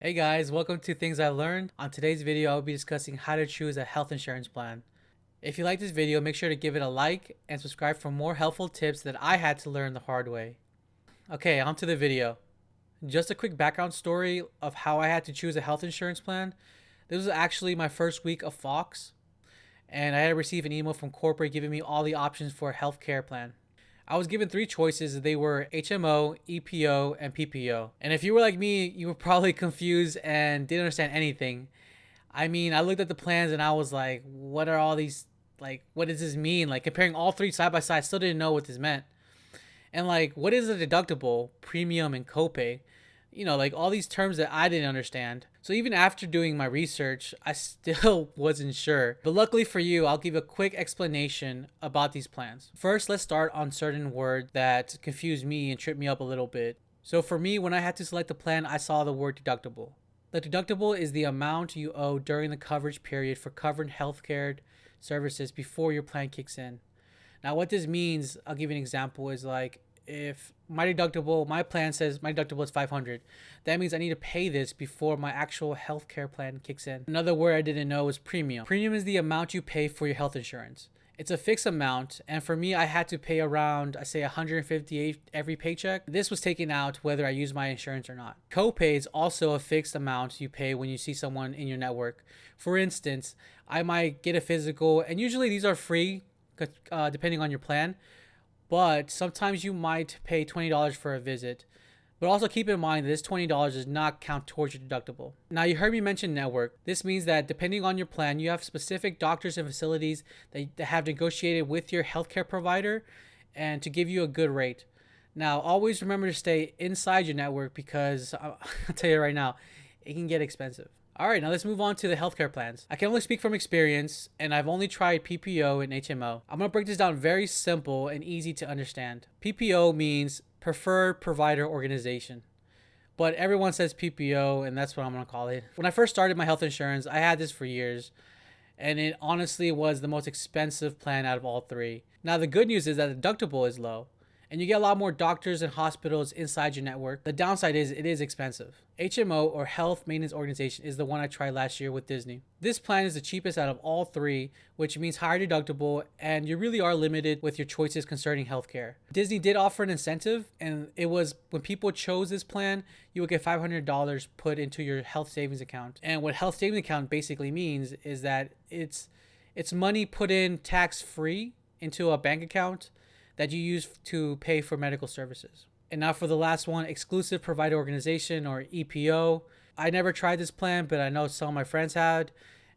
Hey guys, welcome to Things I Learned. On today's video, I'll be discussing how to choose a health insurance plan. If you like this video, make sure to give it a like and subscribe for more helpful tips that I had to learn the hard way. Okay, on to the video. Just a quick background story of how I had to choose a health insurance plan. This was actually my first week of Fox, and I had received an email from corporate giving me all the options for a healthcare plan. I was given three choices. They were HMO, EPO, and PPO. And if you were like me, you were probably confused and didn't understand anything. I mean, I looked at the plans and I was like, what are all these, like, what does this mean? Like, comparing all three side by side, I still didn't know what this meant. And like, what is a deductible, premium, and copay? Like all these terms that I didn't understand. So even after doing my research, I still wasn't sure. But luckily for you, I'll give a quick explanation about these plans. First, let's start on certain words that confused me and tripped me up a little bit. So for me, when I had to select a plan, I saw the word deductible. The deductible is the amount you owe during the coverage period for covered healthcare services before your plan kicks in. Now, what this means, I'll give you an example, is like if my plan says my deductible is 500, that means I need to pay this before my actual healthcare plan kicks in. Another word I didn't know was premium. Premium is the amount you pay for your health insurance. It's a fixed amount, and for me, I had to pay around, I say 158 every paycheck. This was taken out whether I use my insurance or not. Copay is also a fixed amount you pay when you see someone in your network. For instance, I might get a physical, and usually these are free, depending on your plan, but sometimes you might pay $20 for a visit. But also keep in mind that this $20 does not count towards your deductible. Now, you heard me mention network. This means that depending on your plan, you have specific doctors and facilities that have negotiated with your healthcare provider and to give you a good rate. Now, always remember to stay inside your network because I'll tell you right now, it can get expensive. All right, now let's move on to the healthcare plans. I can only speak from experience, and I've only tried PPO and HMO. I'm gonna break this down very simple and easy to understand. PPO means Preferred Provider Organization, but everyone says PPO, and that's what I'm gonna call it. When I first started my health insurance, I had this for years, and it honestly was the most expensive plan out of all three. Now, the good news is that the deductible is low, and you get a lot more doctors and hospitals inside your network. The downside is it is expensive. HMO, or Health Maintenance Organization, is the one I tried last year with Disney. This plan is the cheapest out of all three, which means higher deductible, and you really are limited with your choices concerning healthcare. Disney did offer an incentive, and it was when people chose this plan, you would get $500 put into your health savings account. And what health savings account basically means is that it's money put in tax-free into a bank account that you use to pay for medical services. And now for the last one, Exclusive Provider Organization, or EPO. I never tried this plan, but I know some of my friends had.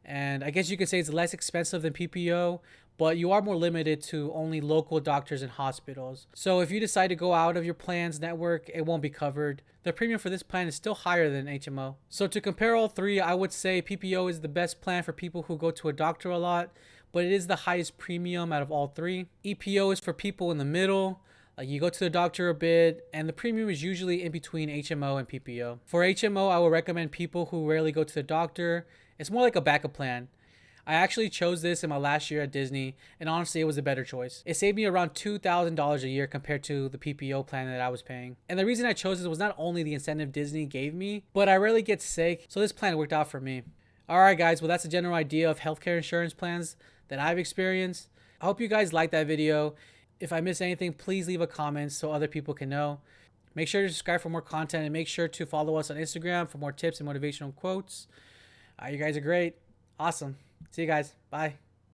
And I guess you could say it's less expensive than PPO, but you are more limited to only local doctors and hospitals. So if you decide to go out of your plan's network, it won't be covered. The premium for this plan is still higher than HMO. So to compare all three, I would say PPO is the best plan for people who go to a doctor a lot, but it is the highest premium out of all three. EPO is for people in the middle, like you go to the doctor a bit, and the premium is usually in between HMO and PPO. For HMO, I would recommend people who rarely go to the doctor. It's more like a backup plan. I actually chose this in my last year at Disney, and honestly, it was a better choice. It saved me around $2,000 a year compared to the PPO plan that I was paying. And the reason I chose this was not only the incentive Disney gave me, but I rarely get sick, so this plan worked out for me. Alright guys, well that's a general idea of healthcare insurance plans that I've experienced. I hope you guys liked that video. If I missed anything, please leave a comment so other people can know. Make sure to subscribe for more content, and make sure to follow us on Instagram for more tips and motivational quotes. You guys are great. Awesome. See you guys. Bye.